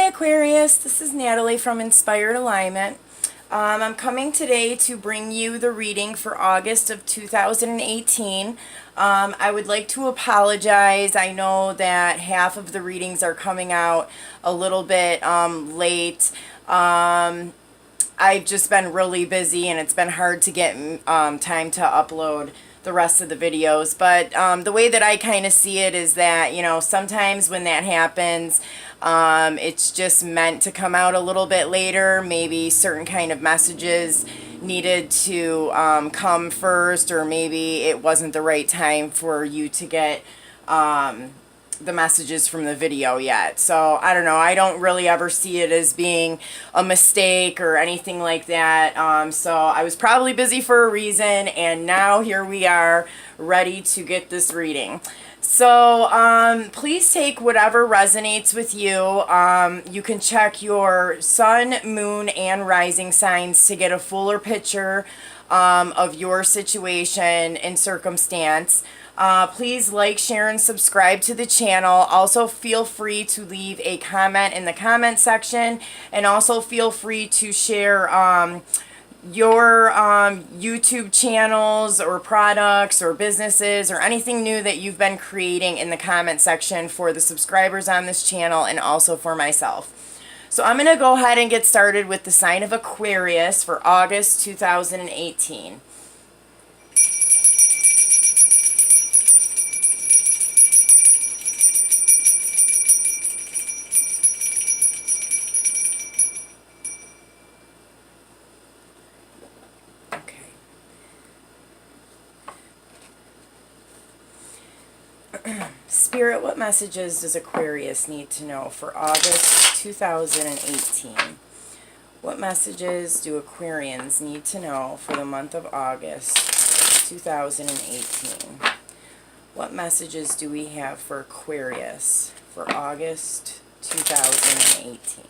Hi Aquarius, this is Natalie from Inspired Alignment. I'm coming today to bring you the reading for August of 2018. I would like to apologize. I know that half of the readings are coming out a little bit late. I've just been really busy and it's been hard to get time to upload the rest of the videos, but the way that I kind of see it is that, you know, sometimes when that happens, it's just meant to come out a little bit later. Maybe certain kind of messages needed to come first, or maybe it wasn't the right time for you to get the messages from the video yet. So I don't know, I don't really ever see it as being a mistake or anything like that. So I was probably busy for a reason, and now here we are ready to get this reading. So please take whatever resonates with you. You can check your sun, moon, and rising signs to get a fuller picture of your situation and circumstance. Please like, share, and subscribe to the channel. Also feel free to leave a comment in the comment section, and also feel free to share your YouTube channels or products or businesses or anything new that you've been creating in the comment section for the subscribers on this channel and also for myself. So I'm going to go ahead and get started with the sign of Aquarius for August 2018. Spirit, what messages does Aquarius need to know for August 2018? What messages do Aquarians need to know for the month of August 2018? What messages do we have for Aquarius for August 2018?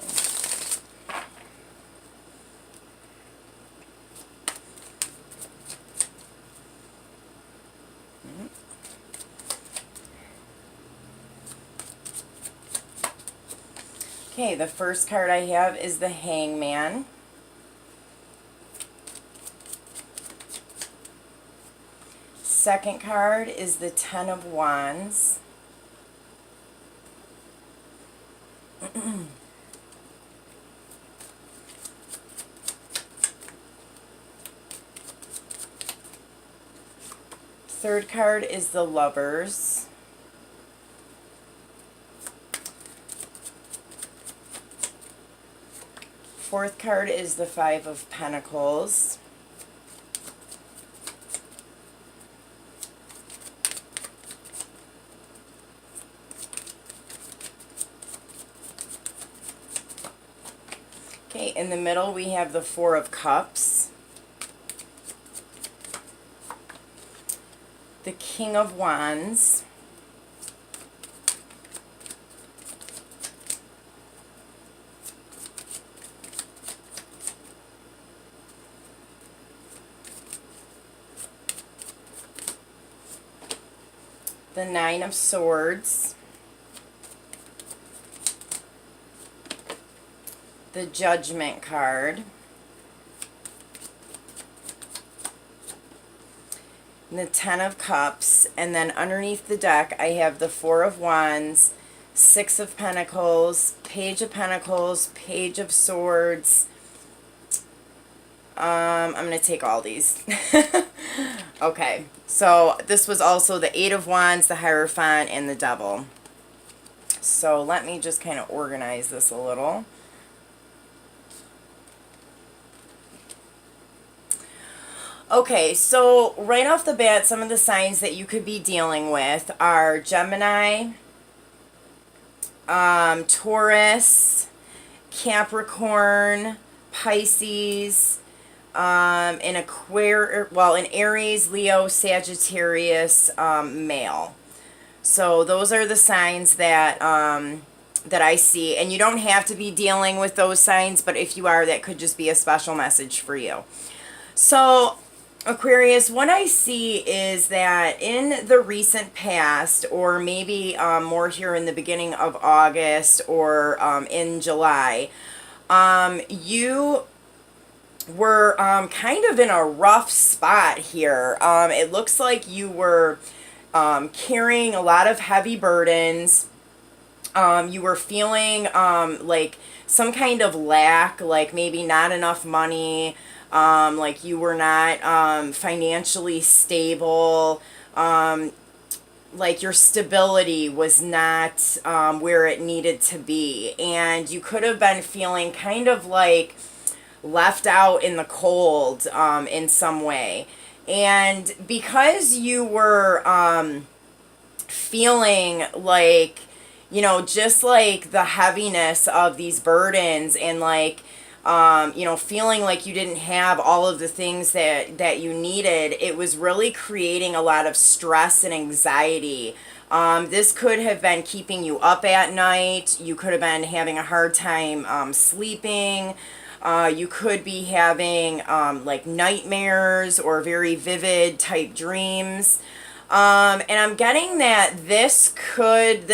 Okay, the first card I have is the Hangman. Second card is the Ten of Wands. Third card is the Lovers. Fourth card is the Five of Pentacles. Okay, in the middle we have the Four of Cups, the King of Wands, the Nine of Swords, the Judgment card, and the Ten of Cups, and then underneath the deck I have the Four of Wands, Six of Pentacles, Page of Pentacles, Page of Swords. I'm going to take all these. Okay, so this was also the Eight of Wands, the Hierophant, and the Devil. So let me just kind of organize this a little. Okay, so right off the bat, some of the signs that you could be dealing with are Gemini, Taurus, Capricorn, Pisces, in Aries, Leo, Sagittarius, male. So those are the signs that that I see, and you don't have to be dealing with those signs, but if you are, that could just be a special message for you. So Aquarius, what I see is that in the recent past, or maybe more here in the beginning of August or in July, you were kind of in a rough spot here. It looks like you were carrying a lot of heavy burdens. You were feeling like some kind of lack, like maybe not enough money, like you were not financially stable, like your stability was not where it needed to be. And you could have been feeling kind of like left out in the cold in some way. And because you were feeling like, you know, just like the heaviness of these burdens and like, you know, feeling like you didn't have all of the things that you needed, it was really creating a lot of stress and anxiety. This could have been keeping you up at night. You could have been having a hard time sleeping. You could be having like nightmares or very vivid type dreams. And I'm getting that this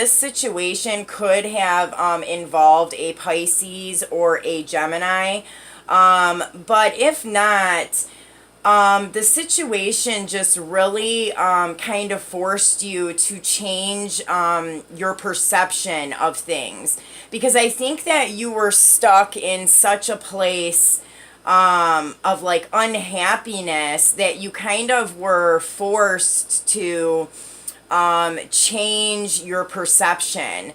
situation could have involved a Pisces or a Gemini. But if not, the situation just really kind of forced you to change your perception of things. Because I think that you were stuck in such a place of like unhappiness that you kind of were forced to change your perception.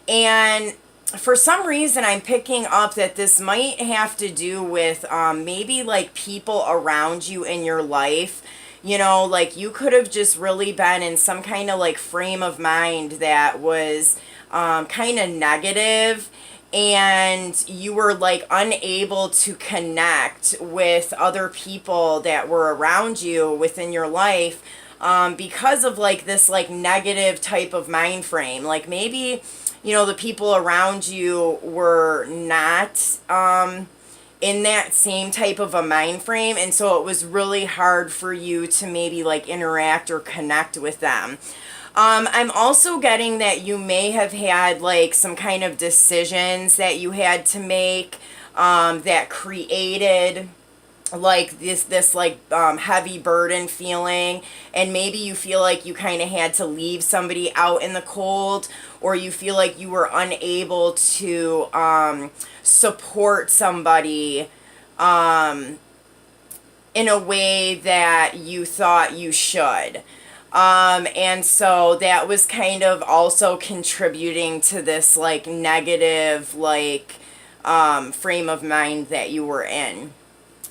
And for some reason, I'm picking up that this might have to do with maybe like people around you in your life. You know, like you could have just really been in some kind of like frame of mind that was kind of negative, and you were like unable to connect with other people that were around you within your life because of like this like negative type of mind frame. Like maybe, you know, the people around you were not in that same type of a mind frame, and so it was really hard for you to maybe like interact or connect with them. I'm also getting that you may have had like some kind of decisions that you had to make that created like this like heavy burden feeling, and maybe you feel like you kind of had to leave somebody out in the cold, or you feel like you were unable to support somebody in a way that you thought you should. And so that was kind of also contributing to this like negative like frame of mind that you were in.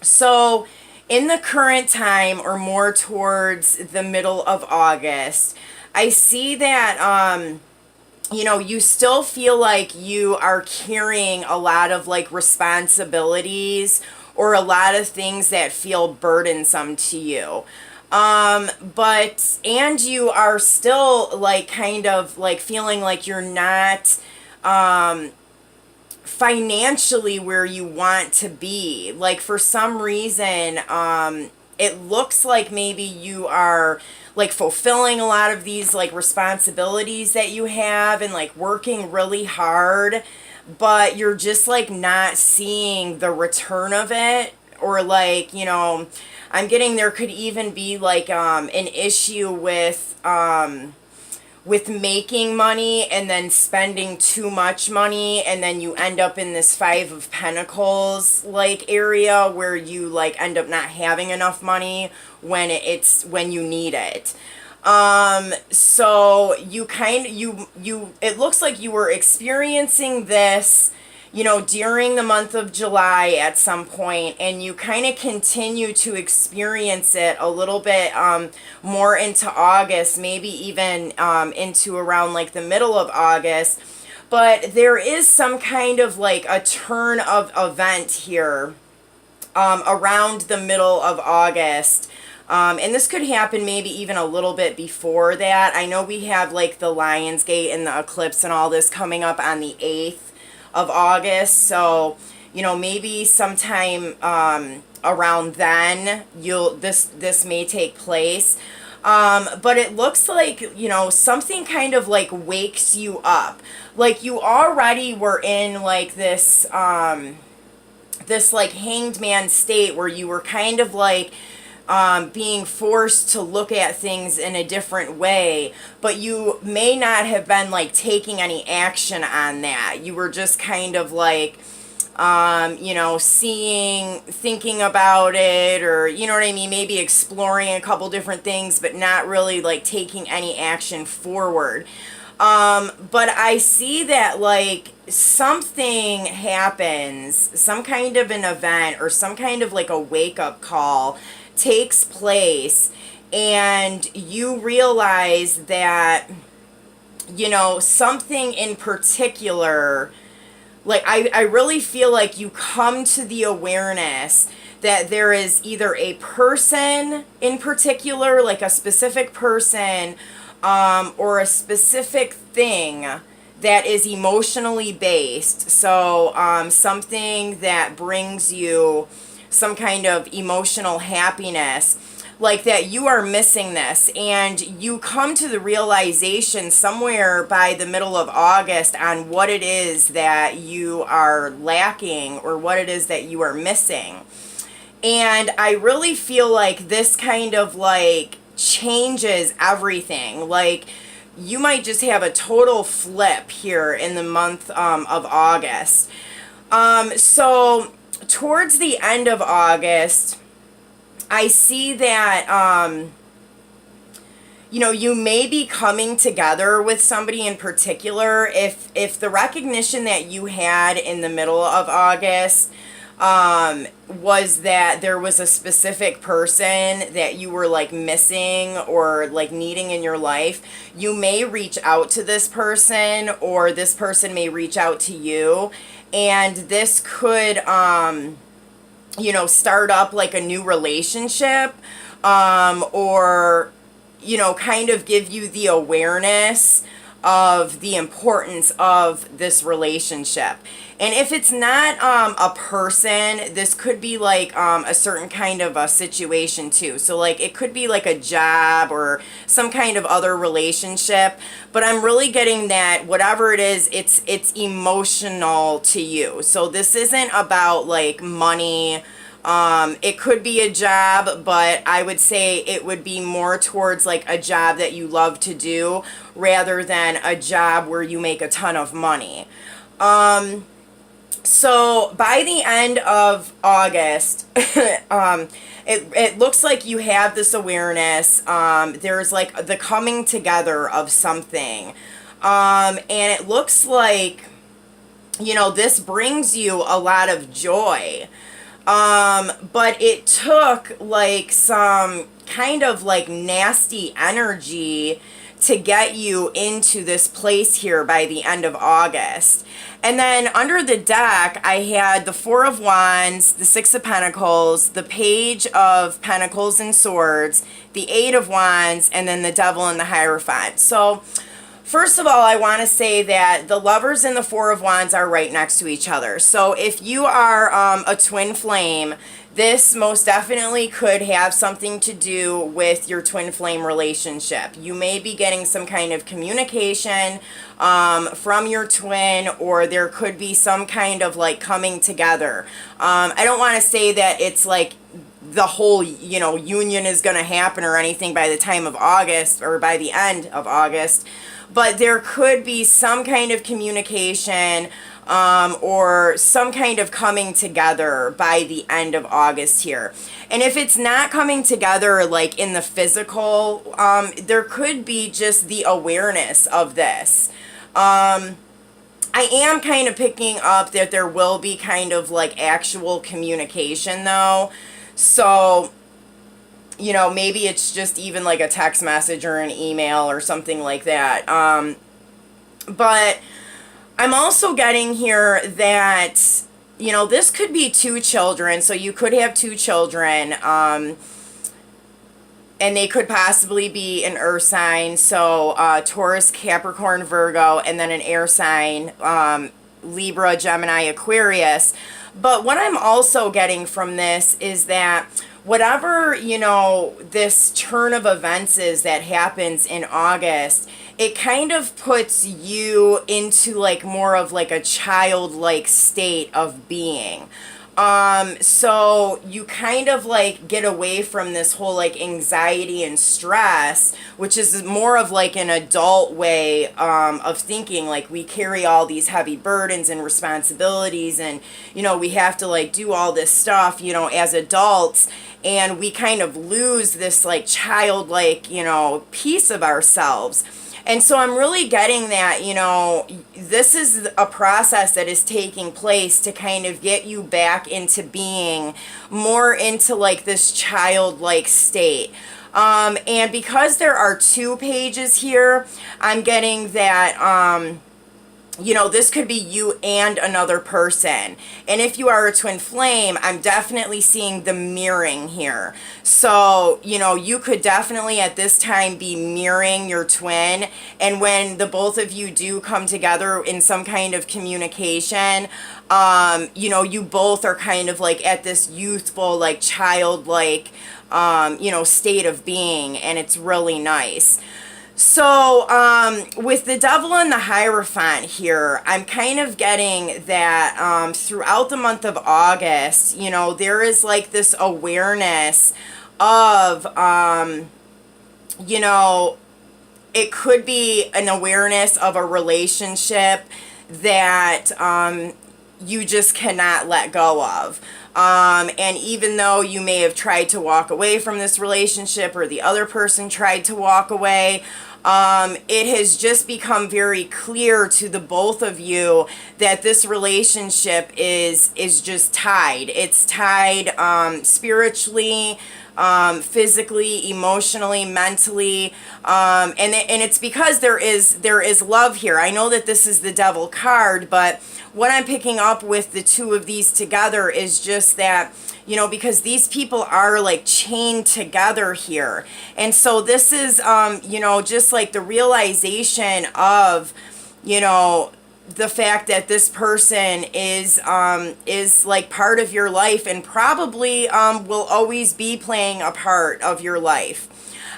So in the current time, or more towards the middle of August, I see that you know, you still feel like you are carrying a lot of like responsibilities or a lot of things that feel burdensome to you. But, and you are still like kind of like feeling like you're not, financially where you want to be. Like for some reason, it looks like maybe you are like fulfilling a lot of these like responsibilities that you have and like working really hard, but you're just like not seeing the return of it. Or like, you know, I'm getting there could even be like an issue with making money and then spending too much money, and then you end up in this Five of Pentacles like area where you like end up not having enough money when when you need it. So you kind of you it looks like you were experiencing this, you know, during the month of July at some point, and you kind of continue to experience it a little bit more into August, maybe even into around like the middle of August. But there is some kind of like a turn of event here around the middle of August. And this could happen maybe even a little bit before that. I know we have like the Lionsgate and the eclipse and all this coming up on the 8th of August. So, you know, maybe sometime around then this may take place. But it looks like, you know, something kind of like wakes you up. Like you already were in like this like hanged man state where you were kind of like being forced to look at things in a different way, but you may not have been like taking any action on that. You were just kind of like, you know, thinking about it, or, you know what I mean, maybe exploring a couple different things, but not really like taking any action forward. But I see that like something happens, some kind of an event or some kind of like a wake-up call takes place, and you realize that, you know, something in particular, like I really feel like you come to the awareness that there is either a person in particular, like a specific person, or a specific thing that is emotionally based. So something that brings you some kind of emotional happiness, like that you are missing this, and you come to the realization somewhere by the middle of August on what it is that you are lacking or what it is that you are missing. And I really feel like this kind of like changes everything. Like you might just have a total flip here in the month of August. So towards the end of August, I see that, you know, you may be coming together with somebody in particular. If the recognition that you had in the middle of August was that there was a specific person that you were like missing or like needing in your life, you may reach out to this person, or this person may reach out to you, and this could you know, start up like a new relationship, or, you know, kind of give you the awareness of the importance of this relationship. And if it's not a person, this could be like a certain kind of a situation too. So like it could be like a job or some kind of other relationship, but I'm really getting that whatever it is, it's emotional to you. So this isn't about like money. It could be a job, but I would say it would be more towards like a job that you love to do rather than a job where you make a ton of money. So by the end of August, it looks like you have this awareness. There's like the coming together of something. And it looks like, you know, this brings you a lot of joy. But it took like some kind of like nasty energy to get you into this place here by the end of August. And then under the deck, I had the Four of Wands, the Six of Pentacles, the Page of Pentacles and Swords, the Eight of Wands, and then the Devil and the Hierophant. So first of all, I want to say that the Lovers and the Four of Wands are right next to each other. So if you are a twin flame, this most definitely could have something to do with your twin flame relationship. You may be getting some kind of communication from your twin, or there could be some kind of like coming together. I don't want to say that it's like the whole, you know, union is going to happen or anything by the time of August or by the end of August, but there could be some kind of communication or some kind of coming together by the end of August here. And if it's not coming together like in the physical, there could be just the awareness of this. I am kind of picking up that there will be kind of like actual communication though. So, you know, maybe it's just even like a text message or an email or something like that. But I'm also getting here that, you know, this could be two children. So you could have two children, and they could possibly be an earth sign. So Taurus, Capricorn, Virgo, and then an air sign, Libra, Gemini, Aquarius. But what I'm also getting from this is that whatever, you know, this turn of events is that happens in August, it kind of puts you into like more of like a childlike state of being. So you kind of like get away from this whole like anxiety and stress, which is more of like an adult way of thinking. Like we carry all these heavy burdens and responsibilities, and you know, we have to like do all this stuff, you know, as adults, and we kind of lose this like childlike, you know, piece of ourselves. And so I'm really getting that, you know, this is a process that is taking place to kind of get you back into being more into like this childlike state. And because there are 2 pages here, I'm getting that, you know, this could be you and another person. And if you are a twin flame, I'm definitely seeing the mirroring here. So, you know, you could definitely at this time be mirroring your twin. And when the both of you do come together in some kind of communication, you know, you both are kind of like at this youthful, like childlike, you know, state of being. And it's really nice. So, with the Devil and the Hierophant here, I'm kind of getting that throughout the month of August, you know, there is like this awareness of, you know, it could be an awareness of a relationship that you just cannot let go of. And even though you may have tried to walk away from this relationship, or the other person tried to walk away, it has just become very clear to the both of you that this relationship is just tied. It's tied spiritually, physically, emotionally, mentally, and it's because there is love here. I know that this is the Devil card, but what I'm picking up with the 2 of these together is just that, you know, because these people are like chained together here. And so this is, you know, just like the realization of, you know, the fact that this person is like part of your life, and probably will always be playing a part of your life.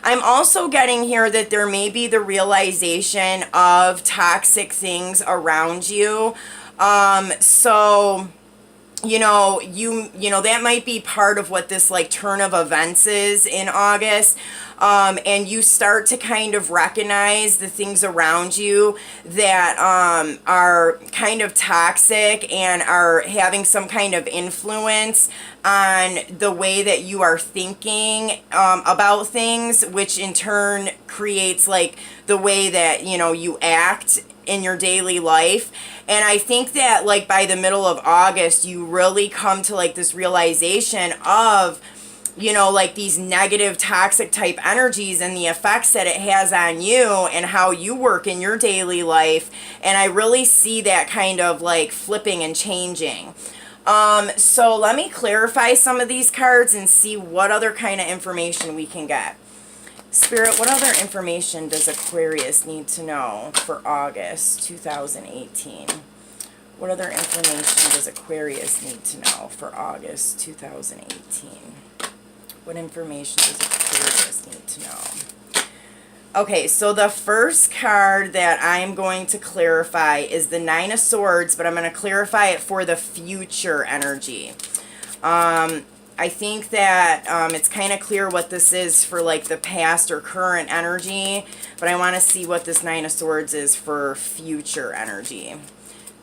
I'm also getting here that there may be the realization of toxic things around you. So, you know, you know, that might be part of what this like turn of events is in August. And you start to kind of recognize the things around you that are kind of toxic and are having some kind of influence on the way that you are thinking about things, which in turn creates like the way that, you know, you act in your daily life. And I think that like by the middle of August, you really come to like this realization of, you know, like these negative toxic type energies and the effects that it has on you and how you work in your daily life. And I really see that kind of like flipping and changing. So let me clarify some of these cards and see what other kind of information we can get. Spirit, what other information does Aquarius need to know for August 2018? What other information does Aquarius need to know for August 2018? What information does Aquarius need to know? Okay, so the first card that I'm going to clarify is the Nine of Swords, but I'm going to clarify it for the future energy. I think that it's kind of clear what this is for like the past or current energy, but I want to see what this Nine of Swords is for future energy.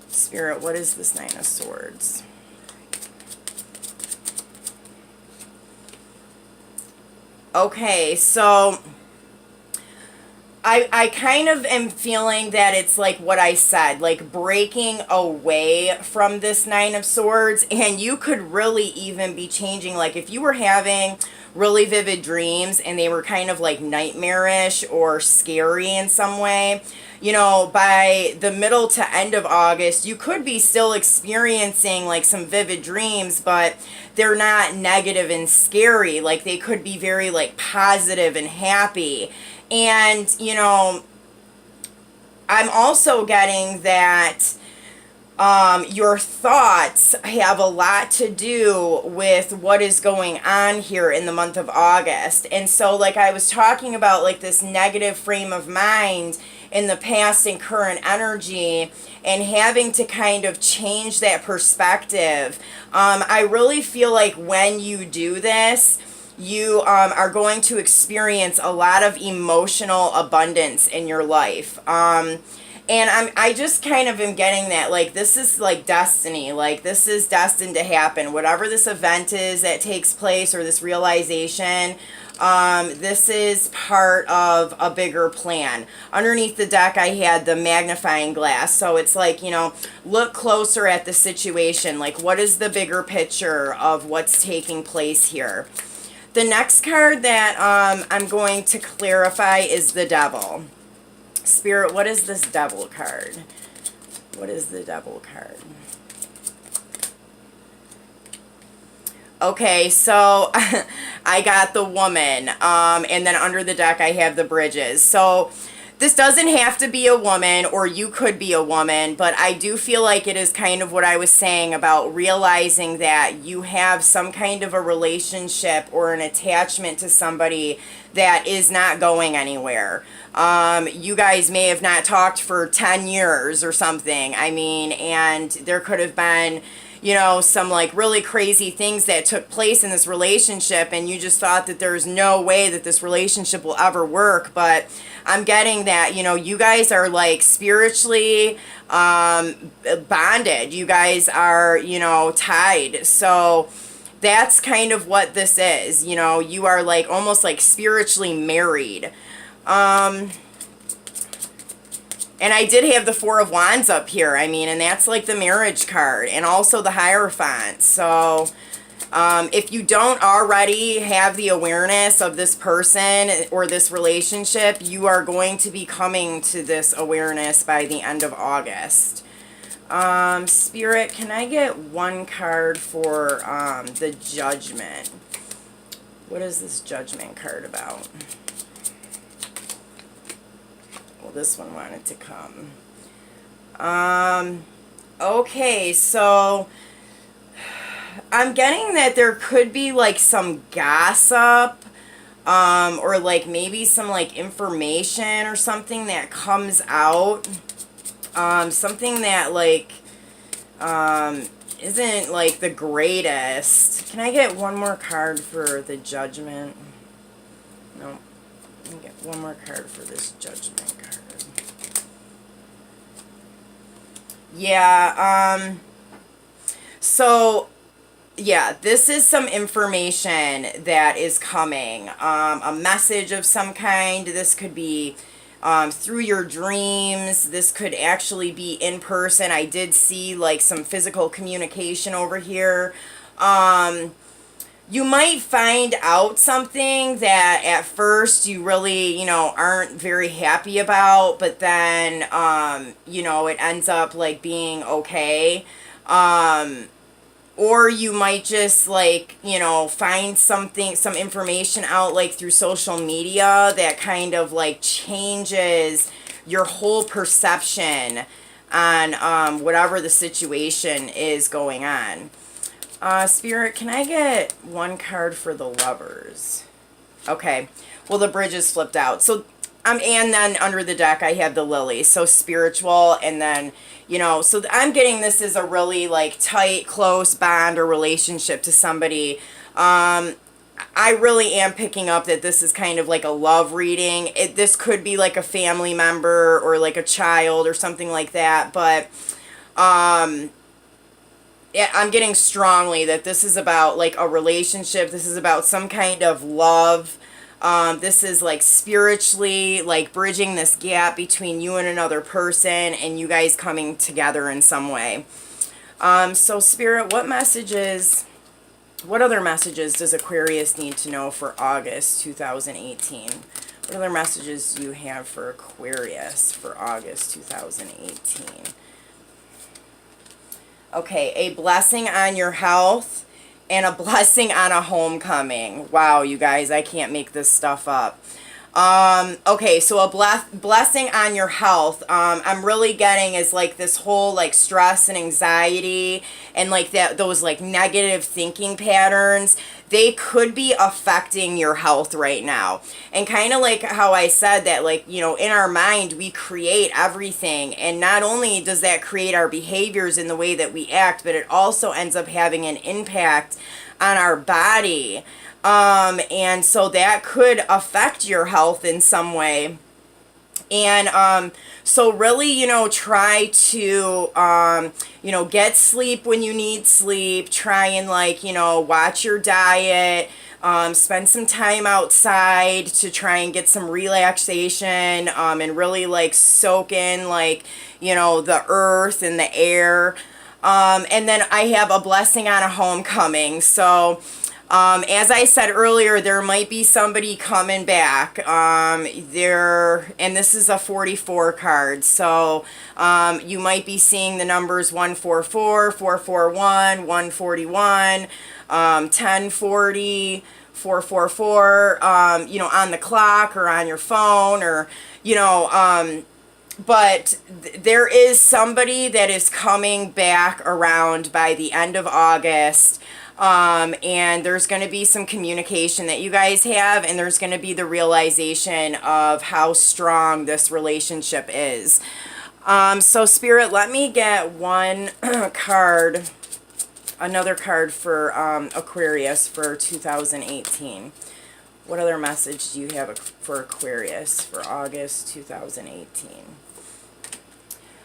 Spirit, what is this Nine of Swords? Okay, so I kind of am feeling that it's like what I said, like breaking away from this Nine of Swords, and you could really even be changing, like if you were having really vivid dreams and they were kind of like nightmarish or scary in some way, you know, by the middle to end of August, you could be still experiencing like some vivid dreams, but they're not negative and scary. Like they could be very like positive and happy. And, you know, I'm also getting that your thoughts have a lot to do with what is going on here in the month of August. And so, like I was talking about, like this negative frame of mind in the past and current energy, and having to kind of change that perspective. I really feel like when you do this, you are going to experience a lot of emotional abundance in your life. And I just kind of am getting that, like, this is like destiny, like this is destined to happen. Whatever this event is that takes place, or this realization, this is part of a bigger plan. Underneath the deck, I had the magnifying glass. So it's like, you know, look closer at the situation. Like, what is the bigger picture of what's taking place here? The next card that I'm going to clarify is the Devil. Spirit, what is this Devil card? What is the Devil card? Okay, so I got the Woman, and then under the deck I have the Bridges. So this doesn't have to be a woman, or you could be a woman, but I do feel like it is kind of what I was saying about realizing that you have some kind of a relationship or an attachment to somebody that is not going anywhere. You guys may have not talked for 10 years or something. I mean, and there could have been, you know, some like really crazy things that took place in this relationship, and you just thought that there's no way that this relationship will ever work. But I'm getting that, you know, you guys are like spiritually bonded. You guys are, you know, tied. So that's kind of what this is. You know, you are like almost like spiritually married. And I did have the Four of Wands up here. I mean, and that's like the marriage card, and also the Hierophant. So if you don't already have the awareness of this person or this relationship, you are going to be coming to this awareness by the end of August. Spirit, can I get one card for the Judgment? What is this Judgment card about? Well, this one wanted to come. Okay, so I'm getting that there could be like some gossip, or like maybe some like information or something that comes out, something that like isn't like the greatest. Can I get one more card for the Judgment? No. Let me get one more card for this Judgment card. Yeah, so yeah, this is some information that is coming, a message of some kind. This could be through your dreams. This could actually be in person. I did see like some physical communication over here. You might find out something that at first you really, you know, aren't very happy about, but then, you know, it ends up like being okay. Or you might just like, you know, find something, some information out like through social media that kind of like changes your whole perception on whatever the situation is going on. Spirit, can I get one card for the Lovers? Okay. Well, the Bridges flipped out. So, and then under the deck, I have the Lily. So, spiritual, and then, you know, so I'm getting this as a really, like, tight, close bond or relationship to somebody. I really am picking up that this is kind of like a love reading. This could be like a family member or like a child or something like that, but, yeah, I'm getting strongly that this is about like a relationship. This is about some kind of love. This is like spiritually like bridging this gap between you and another person, and you guys coming together in some way. So Spirit, what other messages does Aquarius need to know for August 2018? What other messages do you have for Aquarius for August 2018? Okay, a blessing on your health and a blessing on a homecoming. Wow, you guys, I can't make this stuff up. Okay, so a blessing on your health. I'm really getting is like this whole like stress and anxiety and like those like negative thinking patterns. They could be affecting your health right now. And kind of like how I said that, like, you know, in our mind, we create everything. And not only does that create our behaviors in the way that we act, but it also ends up having an impact on our body. And so that could affect your health in some way. And so really, you know, try to, you know, get sleep when you need sleep. Try and, like, you know, watch your diet. Spend some time outside to try and get some relaxation, and really, like, soak in, like, you know, the earth and the air. And then I have a blessing on a homecoming. So, as I said earlier, there might be somebody coming back. And this is a 44 card. So, you might be seeing the numbers 144, 441, 141, 1040, 444, you know, on the clock or on your phone, or, you know, but there is somebody that is coming back around by the end of August. And there's going to be some communication that you guys have, and there's going to be the realization of how strong this relationship is. So Spirit, let me get one card, another card for Aquarius for 2018. What other message do you have for Aquarius for August 2018?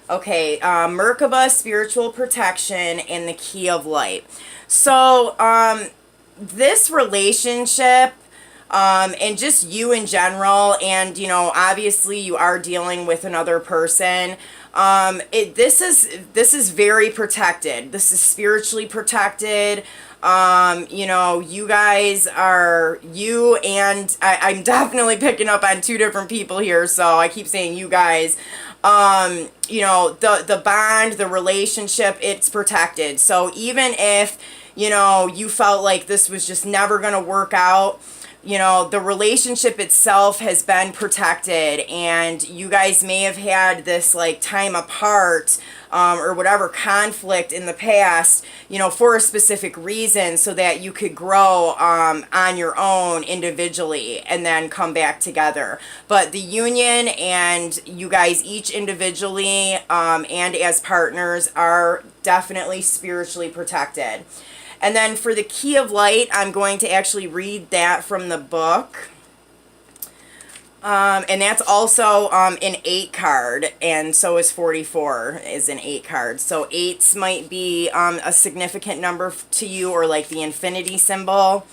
Okay, Merkaba, spiritual protection, and the key of light. So, this relationship, and just you in general, and, you know, obviously you are dealing with another person. This is very protected. This is spiritually protected. You know, you guys are, you and I'm definitely picking up on two different people here, so I keep saying you guys. You know, the bond, the relationship, it's protected. So even if, you know, you felt like this was just never going to work out, you know, the relationship itself has been protected, and you guys may have had this like time apart, or whatever conflict in the past, you know, for a specific reason, so that you could grow on your own individually and then come back together. But the union and you guys each individually, and as partners, are definitely spiritually protected. And then for the key of light, I'm going to actually read that from the book. And that's also an 8 card, and so is 44 is an 8 card. So 8s might be a significant number to you, or like the infinity symbol.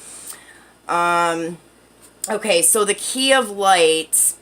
Okay, so the key of light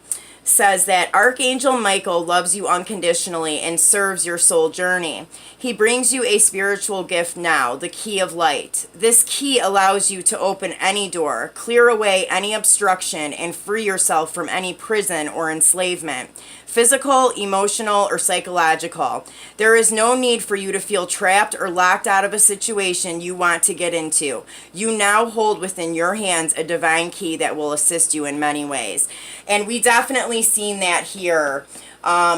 says that Archangel Michael loves you unconditionally and serves your soul journey. He brings you a spiritual gift now, the key of light. This key allows you to open any door, clear away any obstruction, and free yourself from any prison or enslavement, physical, emotional, or psychological. There is no need for you to feel trapped or locked out of a situation you want to get into. You now hold within your hands a divine key that will assist you in many ways. And we definitely seen that here,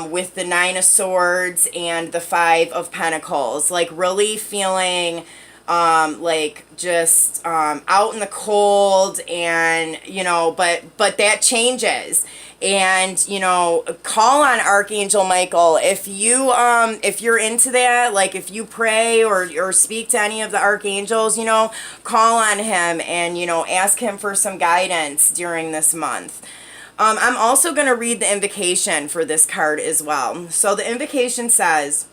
with the 9 of Swords and the 5 of Pentacles. Like really feeling like just out in the cold, and, you know, but that changes. And, you know, call on Archangel Michael if you're into that. Like if you pray or speak to any of the archangels, you know, call on him and, you know, ask him for some guidance during this month. I'm also going to read the invocation for this card as well. So the invocation says,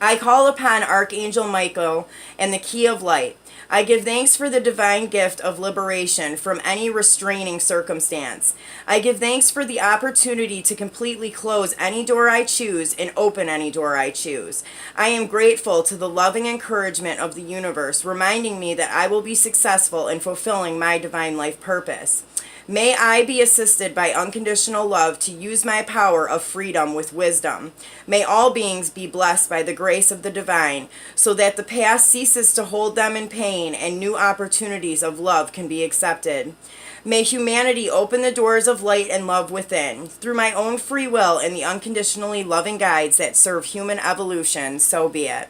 I call upon Archangel Michael and the key of light. I give thanks for the divine gift of liberation from any restraining circumstance. I give thanks for the opportunity to completely close any door I choose and open any door I choose. I am grateful to the loving encouragement of the universe, reminding me that I will be successful in fulfilling my divine life purpose. May I be assisted by unconditional love to use my power of freedom with wisdom. May all beings be blessed by the grace of the divine, so that the past ceases to hold them in pain and new opportunities of love can be accepted. May humanity open the doors of light and love within, through my own free will and the unconditionally loving guides that serve human evolution, so be it.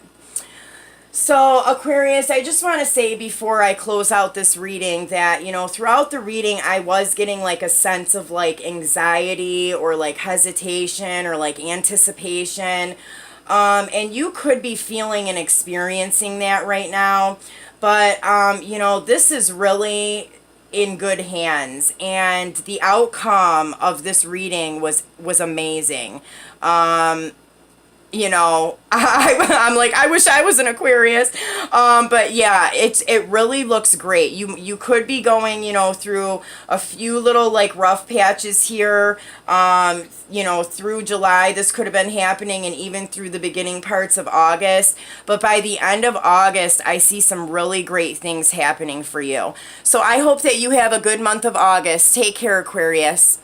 So, Aquarius, I just want to say before I close out this reading that, throughout the reading, I was getting like a sense of like anxiety or like hesitation or like anticipation. And you could be feeling and experiencing that right now. But, this is really in good hands, and the outcome of this reading was amazing. I'm like, I wish I was an Aquarius. But yeah, it really looks great. You could be going, through a few little like rough patches here. Through July, this could have been happening, and even through the beginning parts of August. But by the end of August, I see some really great things happening for you. So I hope that you have a good month of August. Take care, Aquarius.